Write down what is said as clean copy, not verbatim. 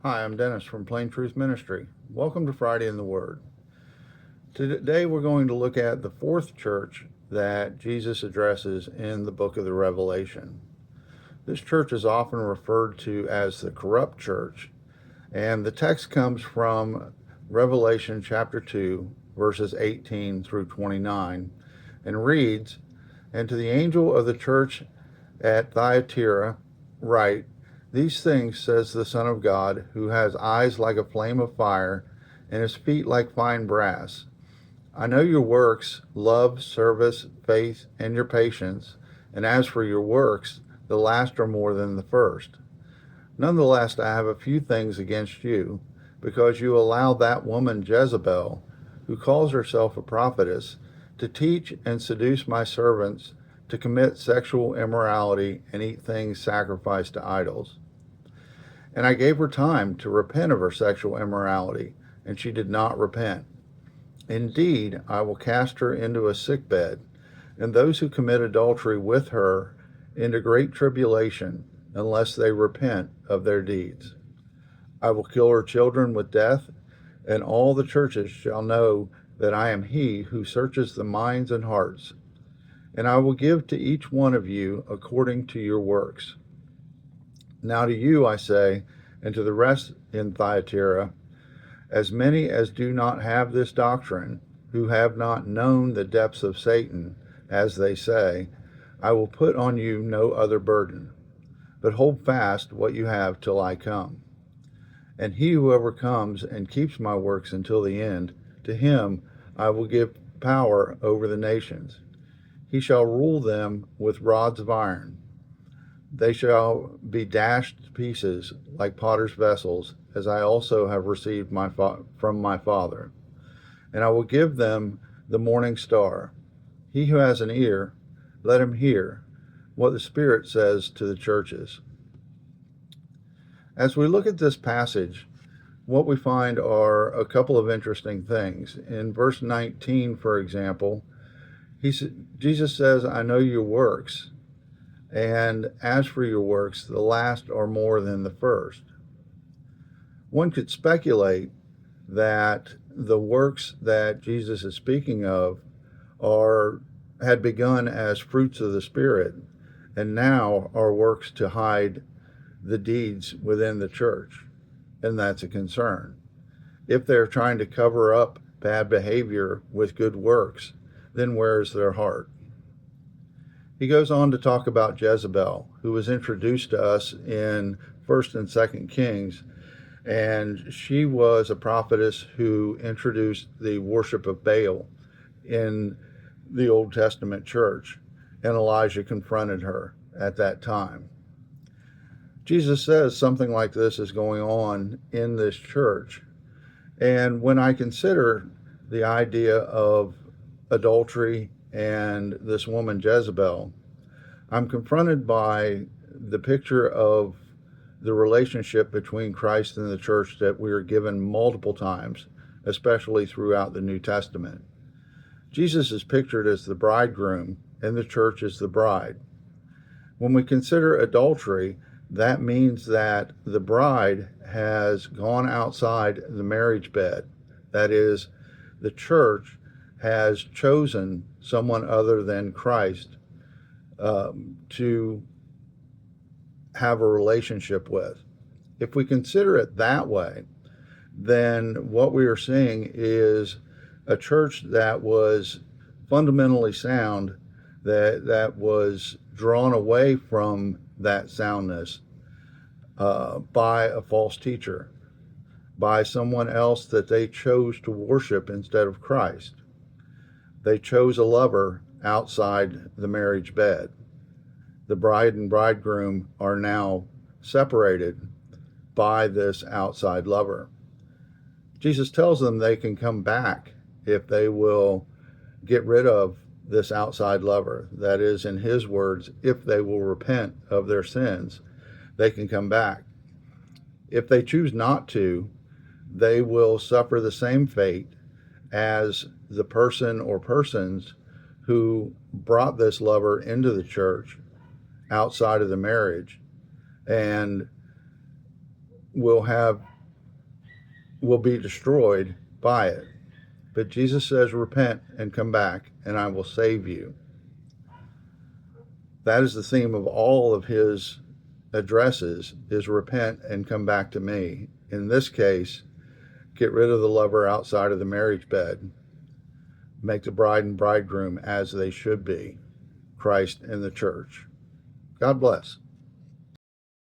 Hi, I'm Dennis from Plain Truth Ministry. Welcome to Friday in the Word. Today we're going to look at the fourth church that Jesus addresses in the book of the Revelation. This church is often referred to as the corrupt church, and the text comes from Revelation chapter 2, verses 18 through 29, and reads, "And to the angel of the church at Thyatira write, These things says the Son of God, who has eyes like a flame of fire, and his feet like fine brass. I know your works, love, service, faith, and your patience, and as for your works, the last are more than the first. Nonetheless, I have a few things against you, because you allow that woman Jezebel, who calls herself a prophetess, to teach and seduce my servants to commit sexual immorality and eat things sacrificed to idols. And I gave her time to repent of her sexual immorality, and she did not repent. Indeed, I will cast her into a sickbed, and those who commit adultery with her into great tribulation, unless they repent of their deeds. I will kill her children with death, and all the churches shall know that I am he who searches the minds and hearts. And I will give to each one of you according to your works. Now to you I say, and to the rest in Thyatira, as many as do not have this doctrine, who have not known the depths of Satan, as they say, I will put on you no other burden, but hold fast what you have till I come. And he who overcomes and keeps my works until the end, to him I will give power over the nations. He shall rule them with rods of iron. They shall be dashed to pieces like potter's vessels, as I also have received from my Father. And I will give them the morning star. He who has an ear, let him hear what the Spirit says to the churches." As we look at this passage, what we find are a couple of interesting things. In verse 19, for example, Jesus says, I know your works, and as for your works, the last are more than the first. One could speculate that the works that Jesus is speaking of had begun as fruits of the Spirit, and now are works to hide the deeds within the church, and that's a concern. If they're trying to cover up bad behavior with good works, then where is their heart? He goes on to talk about Jezebel, who was introduced to us in 1st and 2nd Kings, and she was a prophetess who introduced the worship of Baal in the Old Testament church, and Elijah confronted her at that time. Jesus says something like this is going on in this church, and when I consider the idea of adultery and this woman Jezebel, I'm confronted by the picture of the relationship between Christ and the church that we are given multiple times, especially throughout the New Testament. Jesus is pictured as the bridegroom, and the church is the bride. When we consider adultery, that means that the bride has gone outside the marriage bed. That is, the church has chosen someone other than Christ to have a relationship with. If we consider it that way, then what we are seeing is a church that was fundamentally sound, that was drawn away from that soundness by a false teacher, by someone else that they chose to worship instead of Christ. They chose a lover outside the marriage bed. The bride and bridegroom are now separated by this outside lover. Jesus tells them they can come back if they will get rid of this outside lover. That is, in his words, if they will repent of their sins, they can come back. If they choose not to, they will suffer the same fate as the person or persons who brought this lover into the church outside of the marriage and will be destroyed by it. But Jesus says, repent and come back, and I will save you. That is the theme of all of his addresses, is repent and come back to me. In this case, get rid of the lover outside of the marriage bed. Make the bride and bridegroom as they should be, Christ and the church. God bless.